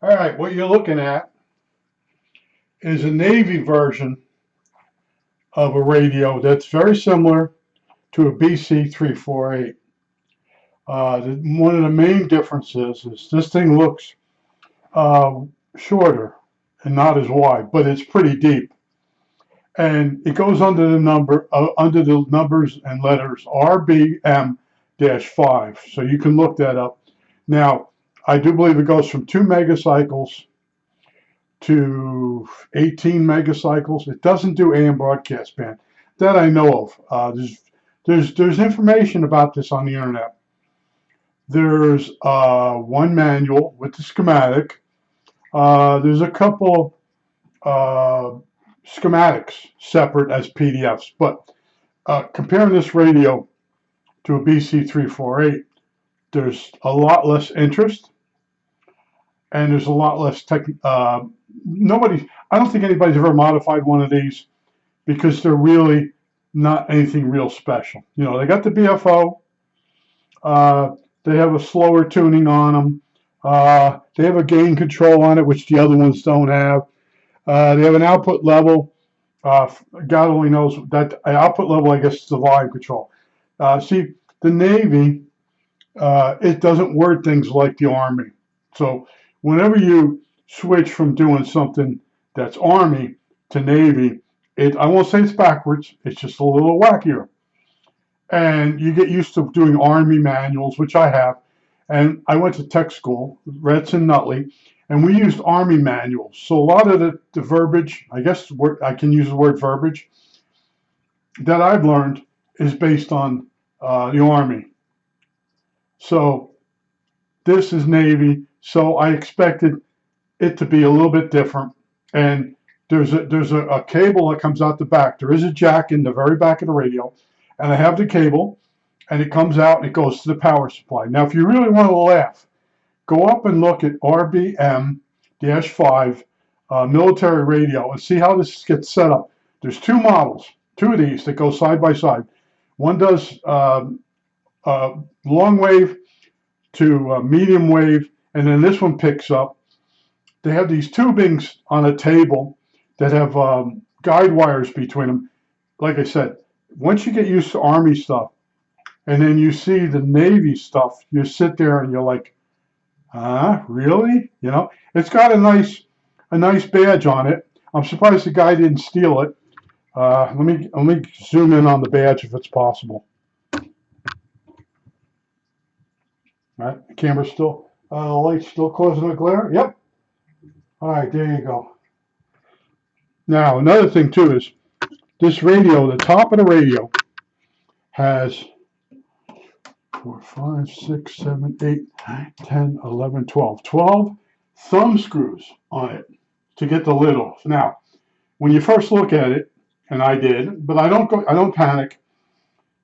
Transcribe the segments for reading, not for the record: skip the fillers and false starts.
All right, what you're looking at is a Navy version of a radio that's very similar to a BC348. One of the main differences is this thing looks uh, shorter and not as wide, but it's pretty deep. And it goes under under the numbers and letters RBM-5. So you can look that up. Now, I do believe it goes from 2 megacycles to 18 megacycles. It doesn't do AM broadcast band that I know of. There's information about this on the internet. There's one manual with the schematic. There's a couple schematics separate as PDFs, but comparing this radio to a BC348, there's a lot less interest, and there's a lot less tech. I don't think anybody's ever modified one of these because they're really not anything real special. You know, they got the BFO. They have a slower tuning on them. They have a gain control on it, which the other ones don't have. They have an output level. God only knows that output level, I guess, is the volume control. See, the Navy, it doesn't word things like the Army. So whenever you switch from doing something that's Army to Navy, I won't say it's backwards. It's just a little wackier. And you get used to doing Army manuals, which I have. And I went to tech school, Retz and Nutley, and we used Army manuals. So a lot of the verbiage, I guess I can use the word verbiage, that I've learned is based on the Army. So this is Navy, so I expected it to be a little bit different. And there's a cable that comes out the back. There is a jack in the very back of the radio, and I have the cable, and it comes out and it goes to the power supply. Now, if you really want to laugh, go up and look at RBM-5 military radio and see how this gets set up. There's two models, two of these that go side by side. One does long wave to medium wave, and then this one picks up. They have these tubings on a table that have guide wires between them. Like I said, once you get used to Army stuff, and then you see the Navy stuff, you sit there and you're like, really? You know, it's got a nice badge on it. I'm surprised the guy didn't steal it. Let me zoom in on the badge if it's possible. All right, the camera's still, the light's still causing a glare. Yep. All right, there you go. Now, another thing too is this radio, the top of the radio has 4, 5, 6, 7, 8, 9, 10, 11, 12. 12 thumb screws on it to get the lid off. Now, when you first look at it, and I did, but I don't panic.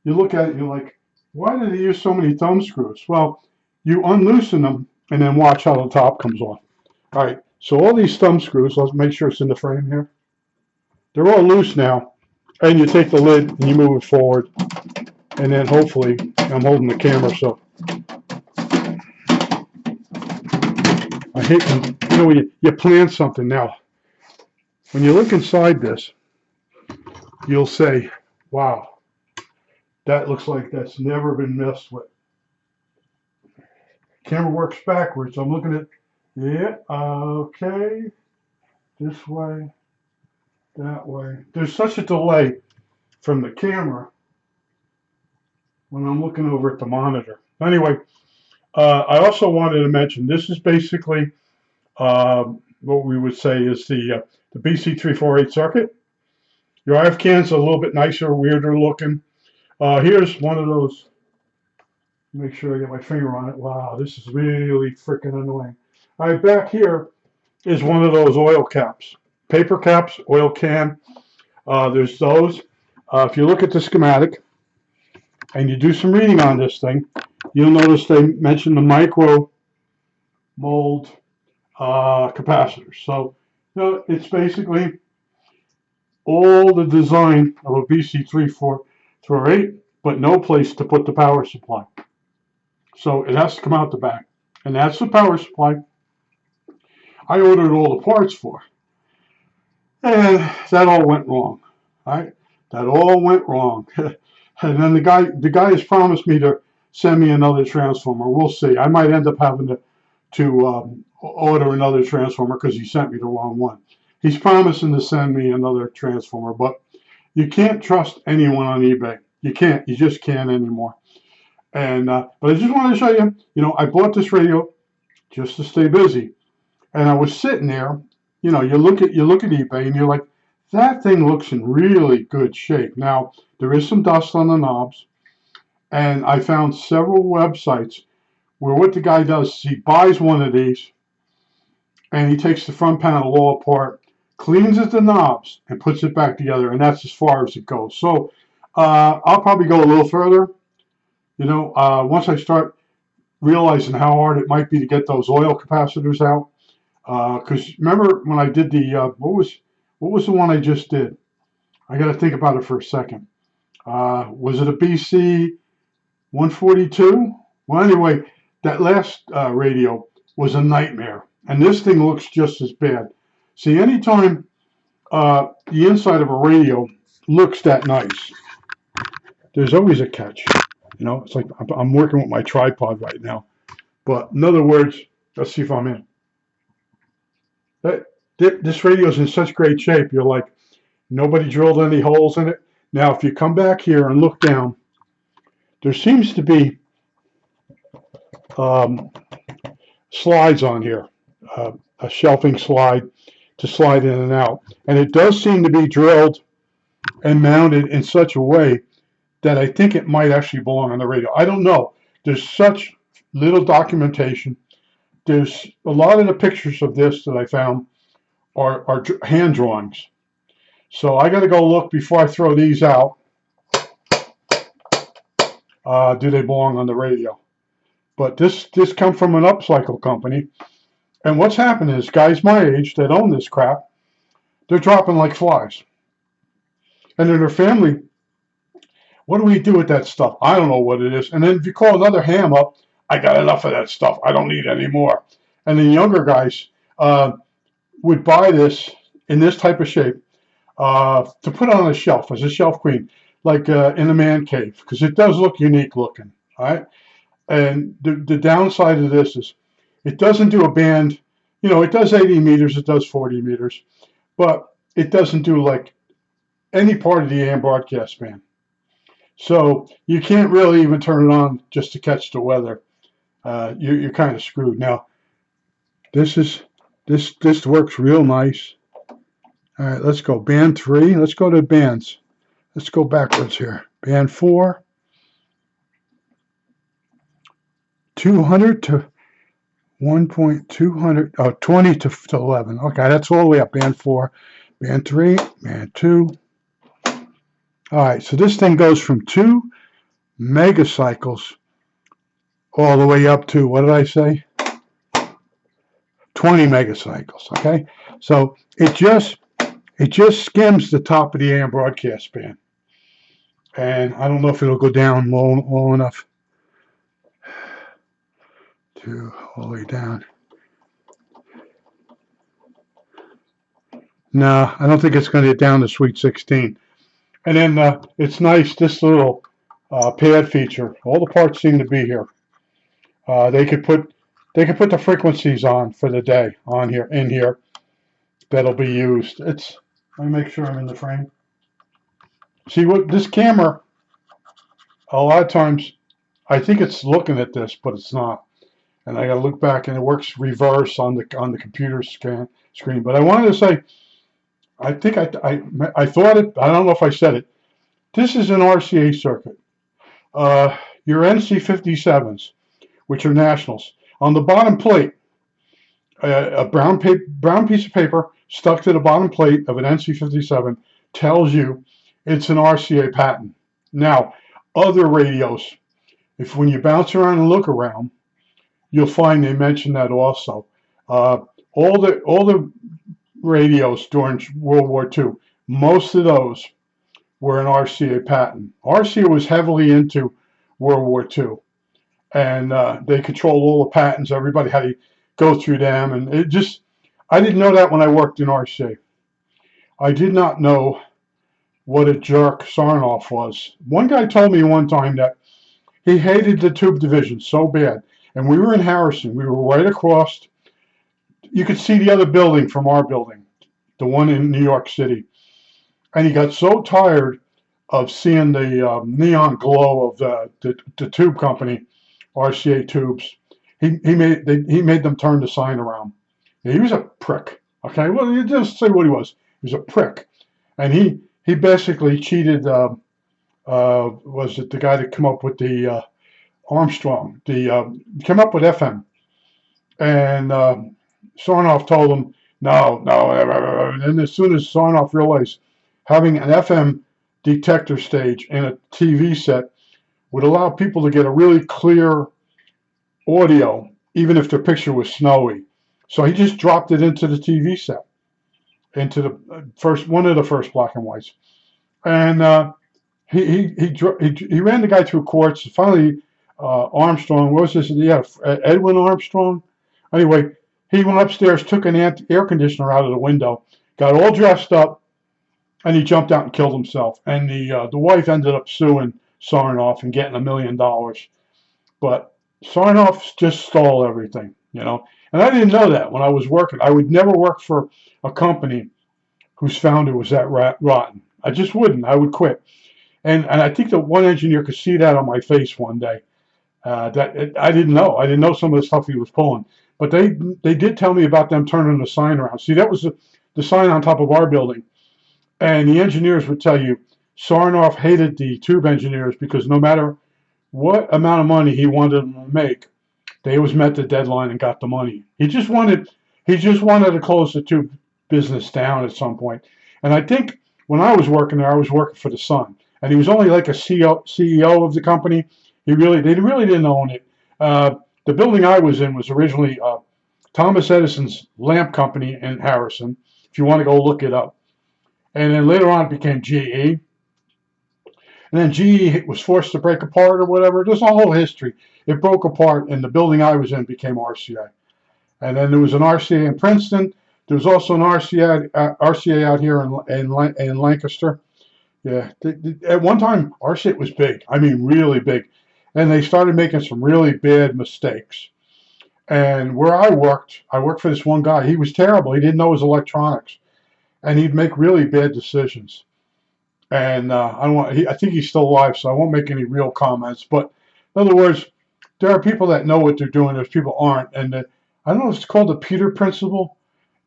You look at it and you're like, why do they use so many thumb screws? Well, you unloosen them and then watch how the top comes off. All right, so all these thumb screws, let's make sure it's in the frame here. They're all loose now. And you take the lid and you move it forward. And then hopefully, I'm holding the camera, so I hate when you plan something. Now, when you look inside this, you'll say, wow, that looks like that's never been messed with. Camera works backwards. I'm looking at, yeah, okay, this way, that way. There's such a delay from the camera when I'm looking over at the monitor. Anyway, I also wanted to mention, this is basically what we would say is the BC348 circuit. Your RF can's a little bit nicer, weirder looking. Here's one of those. Make sure I get my finger on it. Wow, this is really freaking annoying. All right, back here is one of those oil caps. Paper caps, oil can. There's those. If you look at the schematic and you do some reading on this thing, you'll notice they mention the micro mold capacitors. So, you know, it's basically all the design of a BC348, but no place to put the power supply. So it has to come out the back. And that's the power supply. I ordered all the parts for. And that all went wrong. Right? That all went wrong. And then the guy has promised me to send me another transformer. We'll see. I might end up having to order another transformer because he sent me the wrong one. He's promising to send me another transformer, but you can't trust anyone on eBay. You can't. You just can't anymore. And but I just wanted to show you. You know, I bought this radio just to stay busy, and I was sitting there. You know, you look at eBay and you're like, that thing looks in really good shape. Now there is some dust on the knobs, and I found several websites where what the guy does is he buys one of these and he takes the front panel all apart, cleans the knobs, and puts it back together, and that's as far as it goes. So I'll probably go a little further. You know, once I start realizing how hard it might be to get those oil capacitors out. Because remember when I did the what was the one I just did? I got to think about it for a second. Was it a BC 142? Well, anyway, that last radio was a nightmare, and this thing looks just as bad. See, anytime the inside of a radio looks that nice, there's always a catch. You know, it's like I'm working with my tripod right now. But in other words, let's see if I'm in. This radio is in such great shape. You're like, nobody drilled any holes in it. Now, if you come back here and look down, there seems to be slides on here, a shelving slide to slide in and out. And it does seem to be drilled and mounted in such a way that I think it might actually belong on the radio. I don't know. There's such little documentation. There's a lot of the pictures of this that I found are hand drawings. So I got to go look before I throw these out. Do they belong on the radio? But this come from an upcycle company. And what's happened is guys my age that own this crap, they're dropping like flies. And then their family, what do we do with that stuff? I don't know what it is. And then if you call another ham up, I got enough of that stuff. I don't need any more. And then younger guys would buy this in this type of shape to put on a shelf as a shelf queen, like in a man cave, because it does look unique looking. All right. And the downside of this is it doesn't do a band. You know, it does 80 meters, it does 40 meters, but it doesn't do like any part of the AM broadcast band. So you can't really even turn it on just to catch the weather. You're kind of screwed. Now, this works real nice. All right, let's go band 3. Let's go to bands. Let's go backwards here. Band 4, 200 to 1.200. Oh, 20 to 11. Okay, that's all the way up. Band 4, band 3, band 2. All right, so this thing goes from 2 megacycles all the way up to, what did I say? 20 megacycles, okay? So it just skims the top of the AM broadcast band. And I don't know if it'll go down low enough to all the way down. No, I don't think it's going to get down to Sweet 16. And then it's nice, this little pad feature. All the parts seem to be here. They could put the frequencies on for the day in here that'll be used. Let me make sure I'm in the frame. See what this camera, a lot of times I think it's looking at this, but it's not. And I gotta look back, and it works reverse on the computer screen. But I wanted to say, I think I thought it, I don't know if I said it. This is an RCA circuit. Your NC57s, which are nationals. On the bottom plate, a brown piece of paper stuck to the bottom plate of an NC57 tells you it's an RCA patent. Now, other radios, when you bounce around and look around, you'll find they mention that also. All the radios during World War II, most of those were an RCA patent. RCA was heavily into World War II, and they controlled all the patents. Everybody had to go through them, and it just, I didn't know that when I worked in RCA. I did not know what a jerk Sarnoff was. One guy told me one time that he hated the tube division so bad. And we were in Harrison. We were right across. You could see the other building from our building, the one in New York City. And he got so tired of seeing the neon glow of the tube company, RCA Tubes. He made them turn the sign around. He was a prick. Okay, well, you just say what he was. He was a prick, and he basically cheated. Was it the guy that came up with the Armstrong? The came up with FM, and Sarnoff told him no, no. And as soon as Sarnoff realized having an FM detector stage in a TV set would allow people to get a really clear audio, even if their picture was snowy. So he just dropped it into the TV set, into the one of the first black and whites, and he ran the guy through courts. Finally, Armstrong, what was this? Yeah, Edwin Armstrong. Anyway, he went upstairs, took an air conditioner out of the window, got all dressed up, and he jumped out and killed himself. And the wife ended up suing Sarnoff and getting $1 million. But Sarnoff just stole everything, you know. And I didn't know that when I was working. I would never work for a company whose founder was that rotten. I just wouldn't. I would quit. And I think that one engineer could see that on my face one day. I didn't know. I didn't know some of the stuff he was pulling. But they did tell me about them turning the sign around. See, that was the sign on top of our building. And the engineers would tell you Sarnoff hated the tube engineers because no matter what amount of money he wanted them to make, they always met the deadline and got the money. He just wanted to close the tube business down at some point. And I think when I was working there, I was working for the Sun, and he was only like a CEO of the company. They really didn't own it. The building I was in was originally Thomas Edison's lamp company in Harrison. If you want to go look it up. And then later on it became GE. And then GE was forced to break apart or whatever. There's a whole history. It broke apart, and the building I was in became RCA. And then there was an RCA in Princeton. There was also an RCA out here in Lancaster. Yeah, at one time, RCA was big. I mean, really big. And they started making some really bad mistakes. And where I worked for this one guy. He was terrible. He didn't know his electronics. And he'd make really bad decisions. And I think he's still alive, so I won't make any real comments. But in other words, there are people that know what they're doing. There's people aren't. And I don't know if it's called the Peter Principle.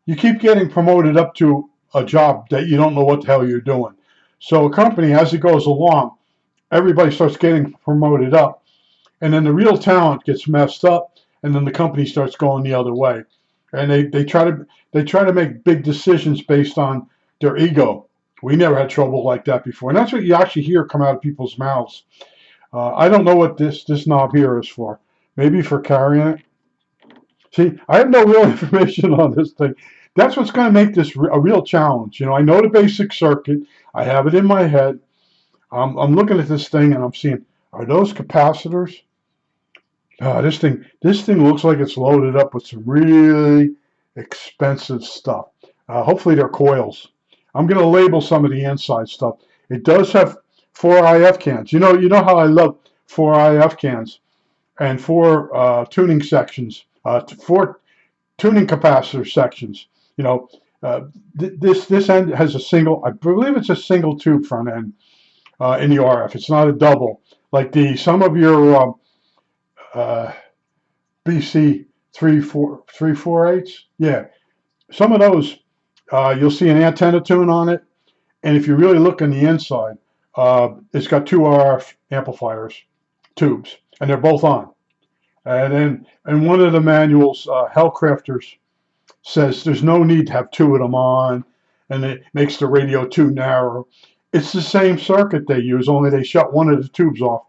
You keep getting promoted up to a job that you don't know what the hell you're doing. So a company, as it goes along, everybody starts getting promoted up. And then the real talent gets messed up, and then the company starts going the other way. And they try to make big decisions based on their ego. We never had trouble like that before. And that's what you actually hear come out of people's mouths. I don't know what this knob here is for. Maybe for carrying it. See, I have no real information on this thing. That's what's going to make this a real challenge. You know, I know the basic circuit. I have it in my head. I'm looking at this thing and I'm seeing, are those capacitors? This thing looks like it's loaded up with some really expensive stuff. Hopefully they're coils. I'm going to label some of the inside stuff. It does have 4 IF cans. You know how I love 4 IF cans and 4 tuning sections, 4 tuning capacitor sections. You know, this end has a single. I believe it's a single tube front end in the RF. It's not a double like some of your BC 348s. Yeah, some of those. You'll see an antenna tune on it, and if you really look on the inside, it's got 2 RF amplifiers, tubes, and they're both on. And then, in one of the manuals, Hellcrafters says there's no need to have 2 of them on, and it makes the radio too narrow. It's the same circuit they use, only they shut one of the tubes off,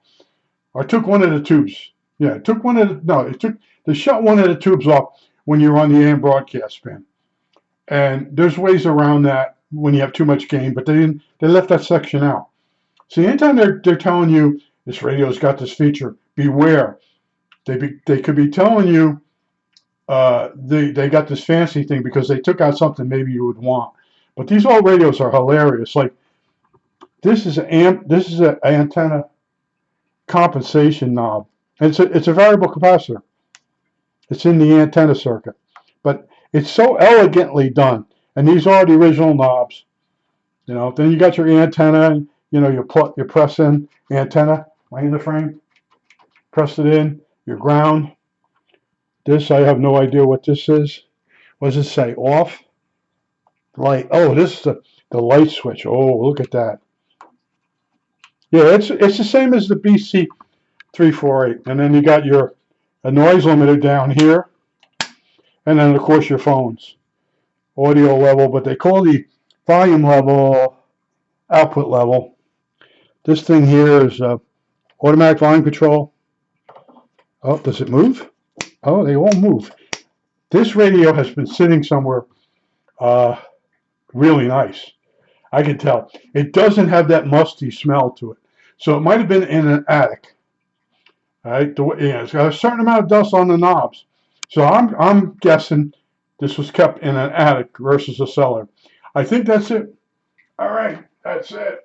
or took one of the tubes. Yeah, they shut one of the tubes off when you're on the AM broadcast band. And there's ways around that when you have too much gain, but they left that section out. So anytime they're telling you this radio's got this feature, beware. They could be telling you they got this fancy thing because they took out something maybe you would want. But these old radios are hilarious. Like this is an antenna compensation knob. It's a variable capacitor. It's in the antenna circuit, but it's so elegantly done. And these are the original knobs. You know, then you got your antenna. You know, you press in antenna, lay in the frame, press it in. Your ground. This I have no idea what this is. What does it say? Off. Light. Oh, this is the light switch. Oh, look at that. Yeah, it's the same as the BC348. And then you got a noise limiter down here. And then, of course, your phones. Audio level, but they call the volume level output level. This thing here is automatic volume control. Oh, does it move? Oh, they all move. This radio has been sitting somewhere really nice. I can tell. It doesn't have that musty smell to it. So it might have been in an attic. All right, yeah, it's got a certain amount of dust on the knobs. So I'm guessing this was kept in an attic versus a cellar. I think that's it. All right, that's it.